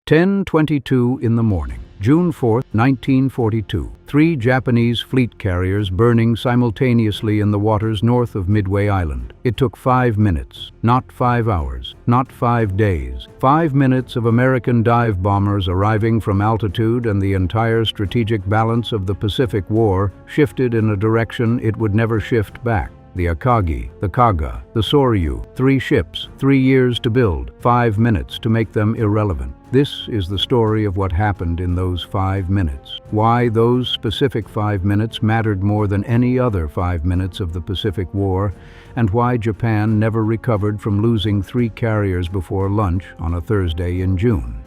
10:22 in the morning, June 4, 1942. Three Japanese fleet carriers burning simultaneously in the waters north of Midway Island. It took 5 minutes, not 5 hours, not 5 days. 5 minutes of American dive bombers arriving from altitude, and the entire strategic balance of the Pacific War shifted in a direction it would never shift back. The Akagi, the Kaga, the Soryu, 3 ships, 3 years to build, 5 minutes to make them irrelevant. This is the story of what happened in those 5 minutes. Why those specific 5 minutes mattered more than any other 5 minutes of the Pacific War, and why Japan never recovered from losing 3 carriers before lunch on a Thursday in June.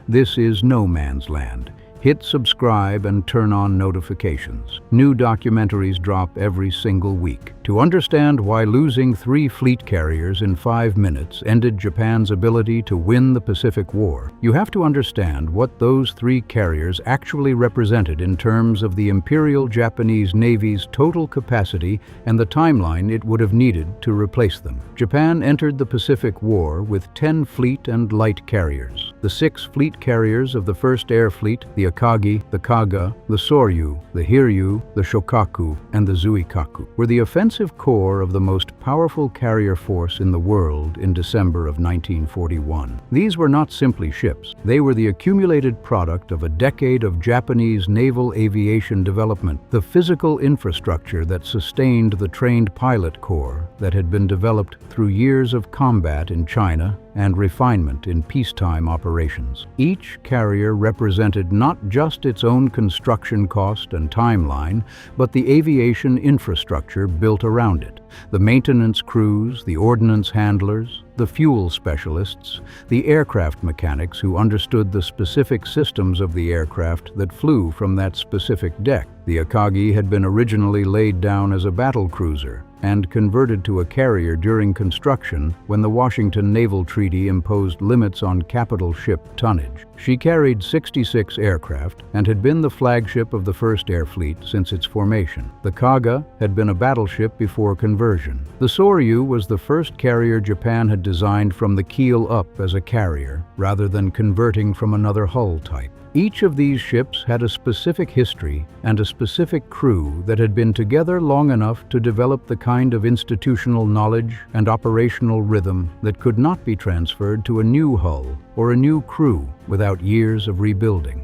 This is No Man's Land. Hit subscribe and turn on notifications. New documentaries drop every single week. To understand why losing 3 fleet carriers in 5 minutes ended Japan's ability to win the Pacific War, you have to understand what those 3 carriers actually represented in terms of the Imperial Japanese Navy's total capacity and the timeline it would have needed to replace them. Japan entered the Pacific War with 10 fleet and light carriers. The 6 fleet carriers of the First Air Fleet, the Akagi, the Kaga, the Soryu, the Hiryu, the Shokaku, and the Zuikaku, were the offensive core of the most powerful carrier force in the world in December of 1941. These were not simply ships. They were the accumulated product of a decade of Japanese naval aviation development, the physical infrastructure that sustained the trained pilot corps that had been developed through years of combat in China and refinement in peacetime operations. Each carrier represented not just its own construction cost and timeline, but the aviation infrastructure built around it. The maintenance crews, the ordnance handlers, the fuel specialists, the aircraft mechanics who understood the specific systems of the aircraft that flew from that specific deck. The Akagi had been originally laid down as a battle cruiser and converted to a carrier during construction when the Washington Naval Treaty imposed limits on capital ship tonnage. She carried 66 aircraft and had been the flagship of the First Air Fleet since its formation. The Kaga had been a battleship before conversion. The Soryu was the first carrier Japan had designed from the keel up as a carrier, rather than converting from another hull type. Each of these ships had a specific history and a specific crew that had been together long enough to develop the kind of institutional knowledge and operational rhythm that could not be transferred to a new hull or a new crew without years of rebuilding.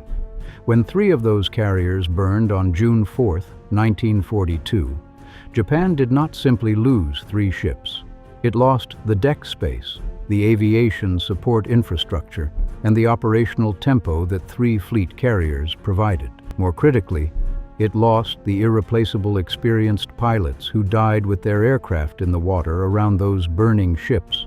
When 3 of those carriers burned on June 4, 1942, Japan did not simply lose 3 ships. It lost the deck space, the aviation support infrastructure, and the operational tempo that 3 fleet carriers provided. More critically, it lost the irreplaceable experienced pilots who died with their aircraft in the water around those burning ships,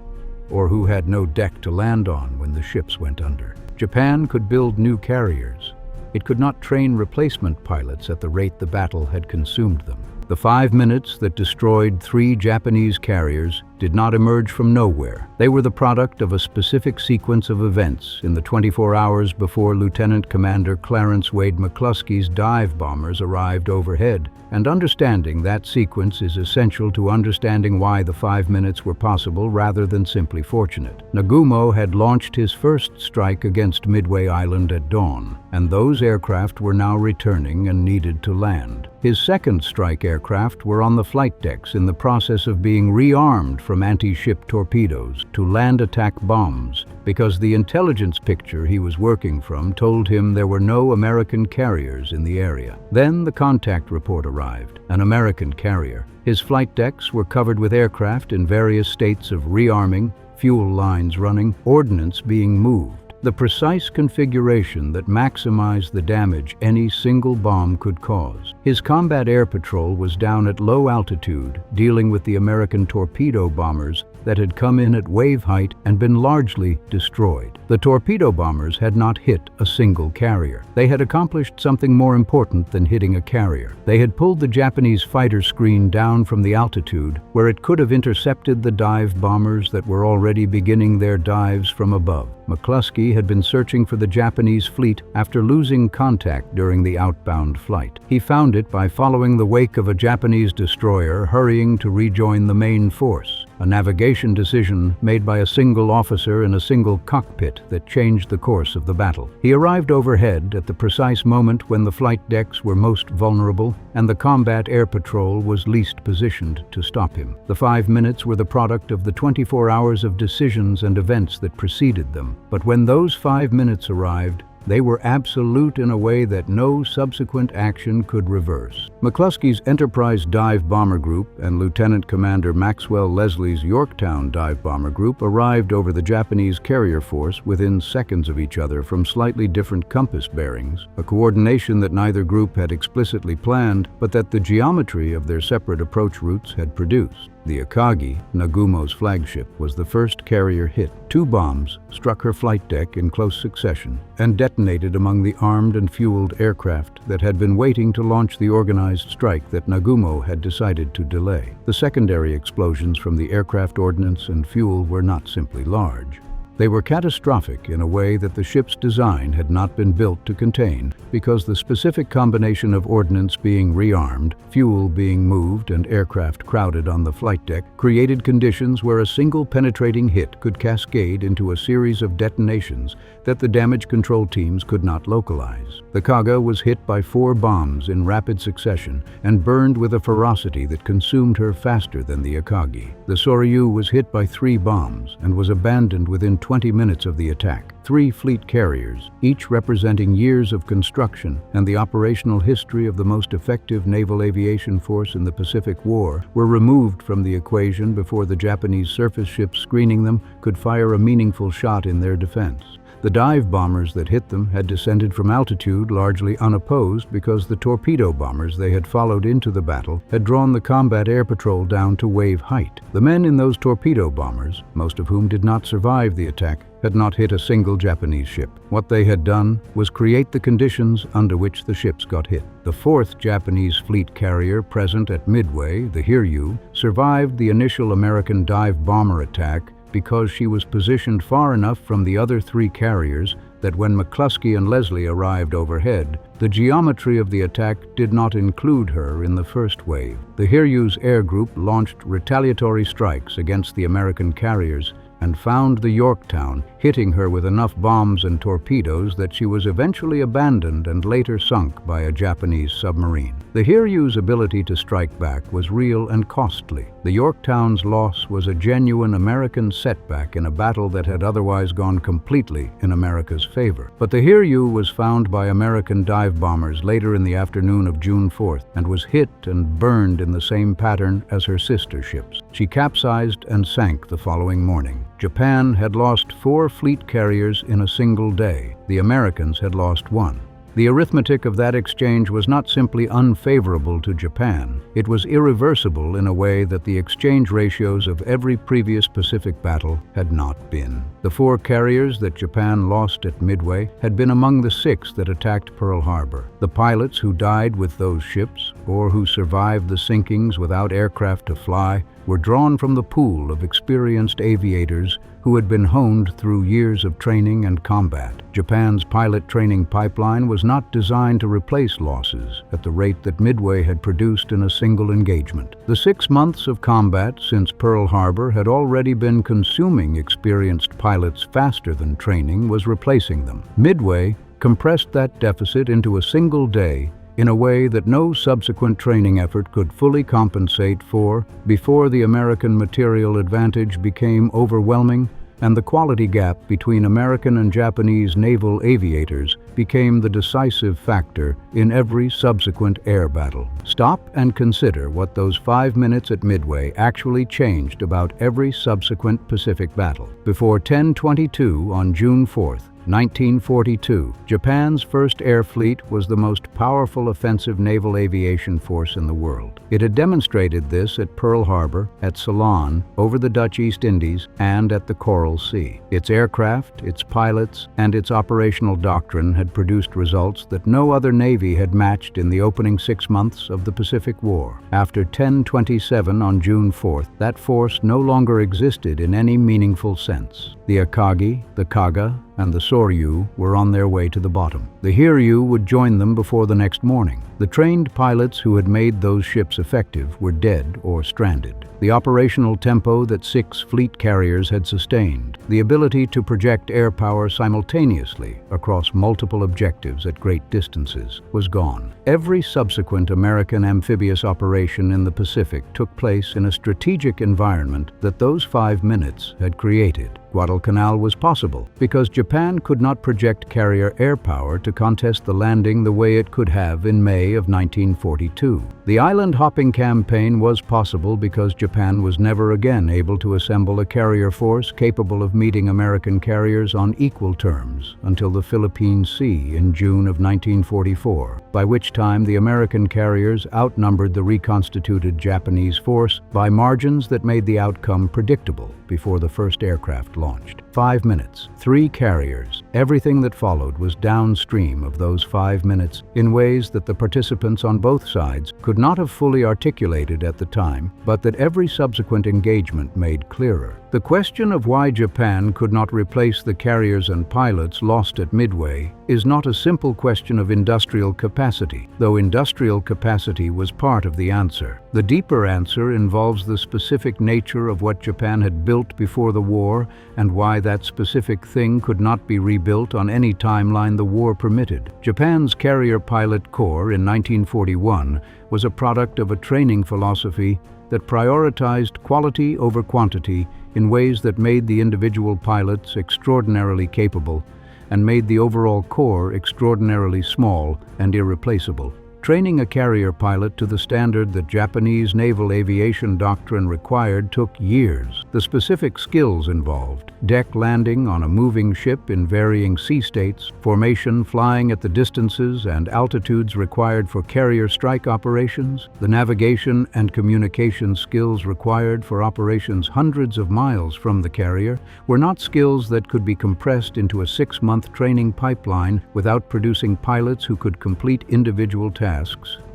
or who had no deck to land on when the ships went under. Japan could build new carriers. It could not train replacement pilots at the rate the battle had consumed them. The 5 minutes that destroyed 3 Japanese carriers did not emerge from nowhere. They were the product of a specific sequence of events in the 24 hours before Lieutenant Commander Clarence Wade McCluskey's dive bombers arrived overhead, and understanding that sequence is essential to understanding why the 5 minutes were possible rather than simply fortunate. Nagumo had launched his first strike against Midway Island at dawn, and those aircraft were now returning and needed to land. His second strike aircraft were on the flight decks in the process of being rearmed from anti-ship torpedoes to land attack bombs, because the intelligence picture he was working from told him there were no American carriers in the area. Then the contact report arrived, an American carrier. His flight decks were covered with aircraft in various states of rearming, fuel lines running, ordnance being moved. The precise configuration that maximized the damage any single bomb could cause. His combat air patrol was down at low altitude, dealing with the American torpedo bombers that had come in at wave height and been largely destroyed. The torpedo bombers had not hit a single carrier. They had accomplished something more important than hitting a carrier. They had pulled the Japanese fighter screen down from the altitude where it could have intercepted the dive bombers that were already beginning their dives from above. McCluskey had been searching for the Japanese fleet after losing contact during the outbound flight. He found it by following the wake of a Japanese destroyer hurrying to rejoin the main force. a navigation decision made by a single officer in a single cockpit that changed the course of the battle. He arrived overhead at the precise moment when the flight decks were most vulnerable and the combat air patrol was least positioned to stop him. The 5 minutes were the product of the 24 hours of decisions and events that preceded them. But when those 5 minutes arrived, they were absolute in a way that no subsequent action could reverse. McCluskey's Enterprise Dive Bomber Group and Lieutenant Commander Maxwell Leslie's Yorktown Dive Bomber Group arrived over the Japanese carrier force within seconds of each other from slightly different compass bearings, a coordination that neither group had explicitly planned, but that the geometry of their separate approach routes had produced. The Akagi, Nagumo's flagship, was the first carrier hit. 2 bombs struck her flight deck in close succession and detonated among the armed and fueled aircraft that had been waiting to launch the organized strike that Nagumo had decided to delay. The secondary explosions from the aircraft ordnance and fuel were not simply large. They were catastrophic in a way that the ship's design had not been built to contain, because the specific combination of ordnance being rearmed, fuel being moved, and aircraft crowded on the flight deck created conditions where a single penetrating hit could cascade into a series of detonations that the damage control teams could not localize. The Kaga was hit by 4 bombs in rapid succession and burned with a ferocity that consumed her faster than the Akagi. The Soryu was hit by 3 bombs and was abandoned within 20 minutes of the attack. 3 fleet carriers, each representing years of construction and the operational history of the most effective naval aviation force in the Pacific War, were removed from the equation before the Japanese surface ships screening them could fire a meaningful shot in their defense. The dive bombers that hit them had descended from altitude largely unopposed because the torpedo bombers they had followed into the battle had drawn the combat air patrol down to wave height. The men in those torpedo bombers, most of whom did not survive the attack, had not hit a single Japanese ship. What they had done was create the conditions under which the ships got hit. The 4th Japanese fleet carrier present at Midway, the Hiryu, survived the initial American dive bomber attack because she was positioned far enough from the other 3 carriers that when McCluskey and Leslie arrived overhead, the geometry of the attack did not include her in the first wave. The Hiryu's air group launched retaliatory strikes against the American carriers and found the Yorktown, hitting her with enough bombs and torpedoes that she was eventually abandoned and later sunk by a Japanese submarine. The Hiryu's ability to strike back was real and costly. The Yorktown's loss was a genuine American setback in a battle that had otherwise gone completely in America's favor. But the Hiryu was found by American dive bombers later in the afternoon of June 4th and was hit and burned in the same pattern as her sister ships. She capsized and sank the following morning. Japan had lost 4 fleet carriers in a single day. The Americans had lost 1. The arithmetic of that exchange was not simply unfavorable to Japan, it was irreversible in a way that the exchange ratios of every previous Pacific battle had not been. The 4 carriers that Japan lost at Midway had been among the 6 that attacked Pearl Harbor. The pilots who died with those ships, or who survived the sinkings without aircraft to fly, were drawn from the pool of experienced aviators who had been honed through years of training and combat. Japan's pilot training pipeline was not designed to replace losses at the rate that Midway had produced in a single engagement. The 6 months of combat since Pearl Harbor had already been consuming experienced pilots faster than training was replacing them. Midway compressed that deficit into a single day in a way that no subsequent training effort could fully compensate for before the American material advantage became overwhelming and the quality gap between American and Japanese naval aviators became the decisive factor in every subsequent air battle. Stop and consider what those 5 minutes at Midway actually changed about every subsequent Pacific battle. Before 10:22 on June 4th, 1942, Japan's first air fleet was the most powerful offensive naval aviation force in the world. It had demonstrated this at Pearl Harbor, at Ceylon, over the Dutch East Indies, and at the Coral Sea. Its aircraft, its pilots, and its operational doctrine had produced results that no other navy had matched in the opening 6 months of the Pacific War. After 10:27 on June 4th, that force no longer existed in any meaningful sense. The Akagi, the Kaga, and the Soryu were on their way to the bottom. The Hiryu would join them before the next morning. The trained pilots who had made those ships effective were dead or stranded. The operational tempo that 6 fleet carriers had sustained, the ability to project air power simultaneously across multiple objectives at great distances, was gone. Every subsequent American amphibious operation in the Pacific took place in a strategic environment that those 5 minutes had created. Guadalcanal was possible because Japan could not project carrier air power to contest the landing the way it could have in May of 1942. The island-hopping campaign was possible because Japan was never again able to assemble a carrier force capable of meeting American carriers on equal terms until the Philippine Sea in June of 1944, by which time the American carriers outnumbered the reconstituted Japanese force by margins that made the outcome predictable before the first aircraft launched. 5 minutes, 3 carriers. Everything that followed was downstream of those 5 minutes in ways that the participants on both sides could not have fully articulated at the time, but that every subsequent engagement made clearer. The question of why Japan could not replace the carriers and pilots lost at Midway is not a simple question of industrial capacity, though industrial capacity was part of the answer. The deeper answer involves the specific nature of what Japan had built before the war and why that specific thing could not be rebuilt on any timeline the war permitted. Japan's Carrier Pilot Corps in 1941 was a product of a training philosophy that prioritized quality over quantity in ways that made the individual pilots extraordinarily capable and made the overall corps extraordinarily small and irreplaceable. Training a carrier pilot to the standard that Japanese naval aviation doctrine required took years. The specific skills involved: deck landing on a moving ship in varying sea states, formation flying at the distances and altitudes required for carrier strike operations, the navigation and communication skills required for operations hundreds of miles from the carrier, were not skills that could be compressed into a 6-month training pipeline without producing pilots who could complete individual tasks,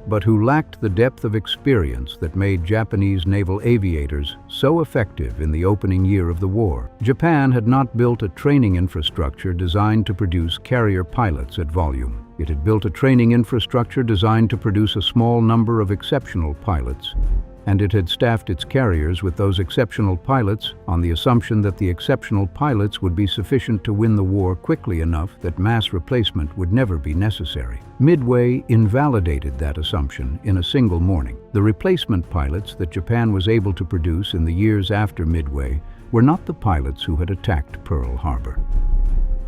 but who lacked the depth of experience that made Japanese naval aviators so effective in the opening year of the war. Japan had not built a training infrastructure designed to produce carrier pilots at volume. It had built a training infrastructure designed to produce a small number of exceptional pilots, and it had staffed its carriers with those exceptional pilots on the assumption that the exceptional pilots would be sufficient to win the war quickly enough that mass replacement would never be necessary. Midway invalidated that assumption in a single morning. The replacement pilots that Japan was able to produce in the years after Midway were not the pilots who had attacked Pearl Harbor.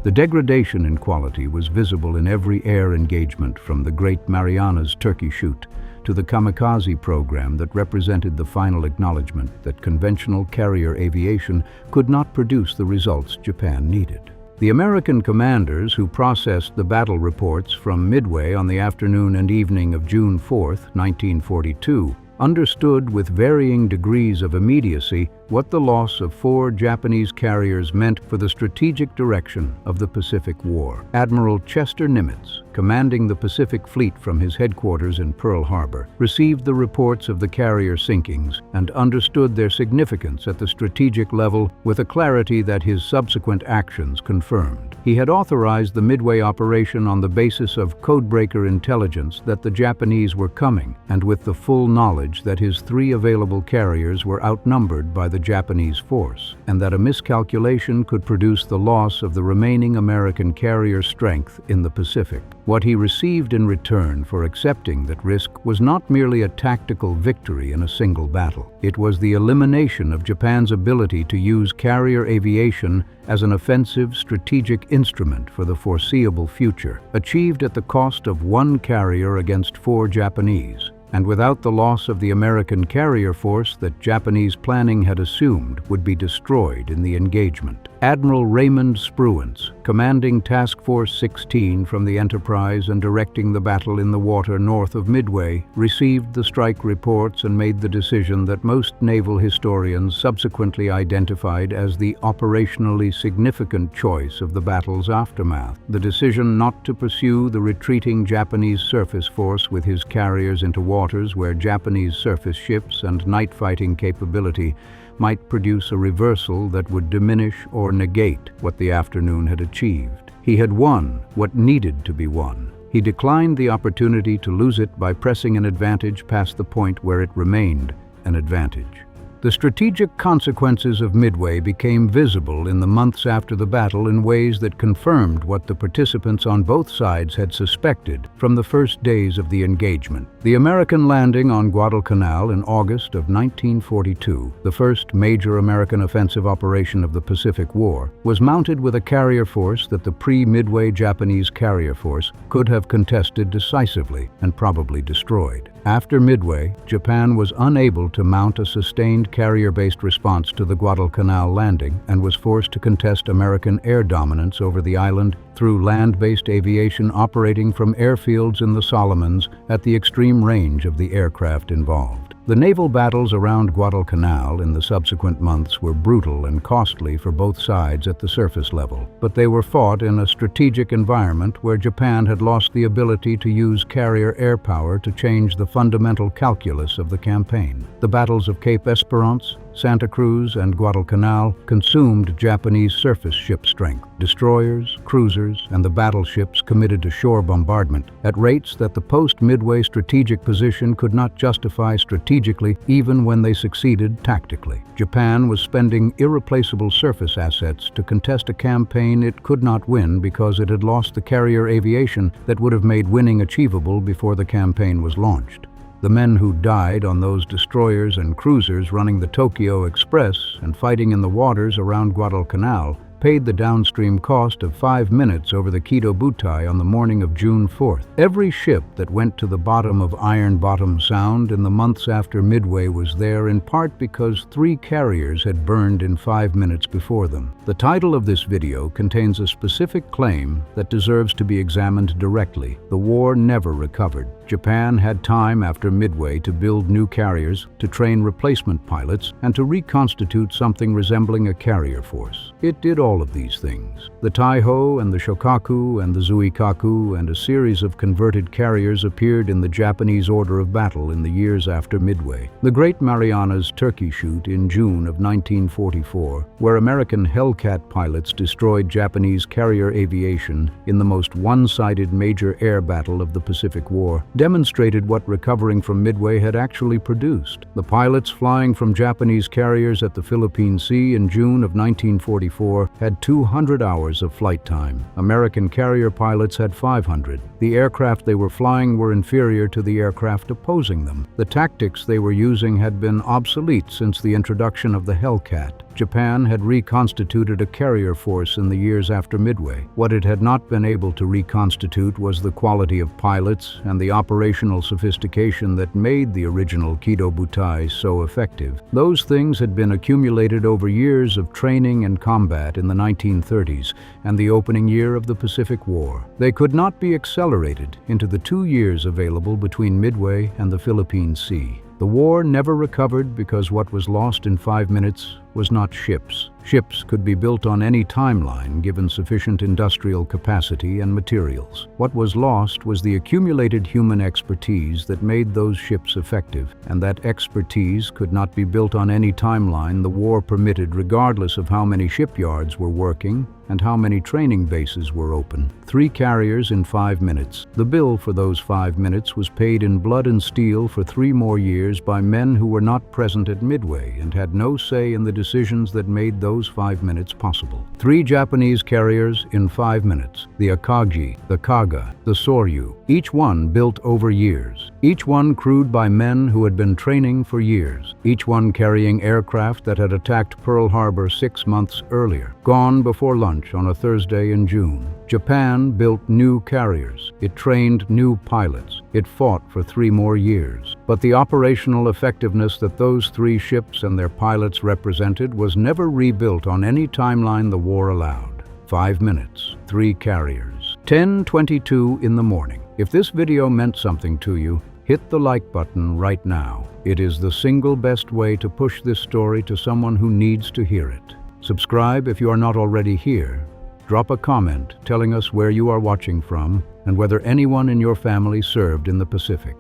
The degradation in quality was visible in every air engagement, from the Great Marianas Turkey Shoot to the kamikaze program that represented the final acknowledgement that conventional carrier aviation could not produce the results Japan needed. The American commanders who processed the battle reports from Midway on the afternoon and evening of June 4, 1942, understood with varying degrees of immediacy what the loss of 4 Japanese carriers meant for the strategic direction of the Pacific War. Admiral Chester Nimitz, commanding the Pacific Fleet from his headquarters in Pearl Harbor, received the reports of the carrier sinkings and understood their significance at the strategic level with a clarity that his subsequent actions confirmed. He had authorized the Midway operation on the basis of codebreaker intelligence that the Japanese were coming, and with the full knowledge that his 3 available carriers were outnumbered by the Japanese force, and that a miscalculation could produce the loss of the remaining American carrier strength in the Pacific. What he received in return for accepting that risk was not merely a tactical victory in a single battle. It was the elimination of Japan's ability to use carrier aviation as an offensive strategic instrument for the foreseeable future, achieved at the cost of 1 carrier against 4 Japanese, and without the loss of the American carrier force that Japanese planning had assumed would be destroyed in the engagement. Admiral Raymond Spruance, commanding Task Force 16 from the Enterprise and directing the battle in the water north of Midway, received the strike reports and made the decision that most naval historians subsequently identified as the operationally significant choice of the battle's aftermath: the decision not to pursue the retreating Japanese surface force with his carriers into waters where Japanese surface ships and night fighting capability might produce a reversal that would diminish or negate what the afternoon had achieved. He had won what needed to be won. He declined the opportunity to lose it by pressing an advantage past the point where it remained an advantage. The strategic consequences of Midway became visible in the months after the battle in ways that confirmed what the participants on both sides had suspected from the first days of the engagement. The American landing on Guadalcanal in August of 1942, the first major American offensive operation of the Pacific War, was mounted with a carrier force that the pre-Midway Japanese carrier force could have contested decisively and probably destroyed. After Midway, Japan was unable to mount a sustained carrier-based response to the Guadalcanal landing and was forced to contest American air dominance over the island through land-based aviation operating from airfields in the Solomons at the extreme range of the aircraft involved. The naval battles around Guadalcanal in the subsequent months were brutal and costly for both sides at the surface level, but they were fought in a strategic environment where Japan had lost the ability to use carrier air power to change the fundamental calculus of the campaign. The battles of Cape Esperance, Santa Cruz, and Guadalcanal consumed Japanese surface ship strength. Destroyers, cruisers, and the battleships committed to shore bombardment at rates that the post-Midway strategic position could not justify strategically even when they succeeded tactically. Japan was spending irreplaceable surface assets to contest a campaign it could not win because it had lost the carrier aviation that would have made winning achievable before the campaign was launched. The men who died on those destroyers and cruisers running the Tokyo Express and fighting in the waters around Guadalcanal paid the downstream cost of 5 minutes over the Quito Butai on the morning of June 4th. Every ship that went to the bottom of Iron Bottom Sound in the months after Midway was there in part because 3 carriers had burned in 5 minutes before them. The title of this video contains a specific claim that deserves to be examined directly. The war never recovered. Japan had time after Midway to build new carriers, to train replacement pilots, and to reconstitute something resembling a carrier force. It did all of these things. The Taiho and the Shokaku and the Zuikaku and a series of converted carriers appeared in the Japanese order of battle in the years after Midway. The Great Marianas Turkey Shoot in June of 1944, where American Hellcat pilots destroyed Japanese carrier aviation in the most one-sided major air battle of the Pacific War, demonstrated what recovering from Midway had actually produced. The pilots flying from Japanese carriers at the Philippine Sea in June of 1944 had 200 hours of flight time. American carrier pilots had 500. The aircraft they were flying were inferior to the aircraft opposing them. The tactics they were using had been obsolete since the introduction of the Hellcat. Japan had reconstituted a carrier force in the years after Midway. What it had not been able to reconstitute was the quality of pilots and the operational sophistication that made the original Quito Butai so effective. Those things had been accumulated over years of training and combat in the 1930s and the opening year of the Pacific War. They could not be accelerated into the 2 years available between Midway and the Philippine Sea. The war never recovered because what was lost in 5 minutes was not ships. Ships could be built on any timeline given sufficient industrial capacity and materials. What was lost was the accumulated human expertise that made those ships effective, and that expertise could not be built on any timeline the war permitted regardless of how many shipyards were working and how many training bases were open. 3 carriers in 5 minutes. The bill for those 5 minutes was paid in blood and steel for 3 more years by men who were not present at Midway and had no say in the decisions that made those 5 minutes possible. 3 Japanese carriers in 5 minutes. The Akagi, the Kaga, the Soryu, each one built over years. Each one crewed by men who had been training for years. Each one carrying aircraft that had attacked Pearl Harbor 6 months earlier. Gone before lunch on a Thursday in June. Japan built new carriers. It trained new pilots. It fought for 3 more years. But the operational effectiveness that those 3 ships and their pilots represented was never rebuilt on any timeline the war allowed. 5 minutes, 3 carriers. 10:22 in the morning. If this video meant something to you, hit the like button right now. It is the single best way to push this story to someone who needs to hear it. Subscribe if you are not already here. Drop a comment telling us where you are watching from and whether anyone in your family served in the Pacific.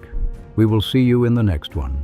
We will see you in the next one.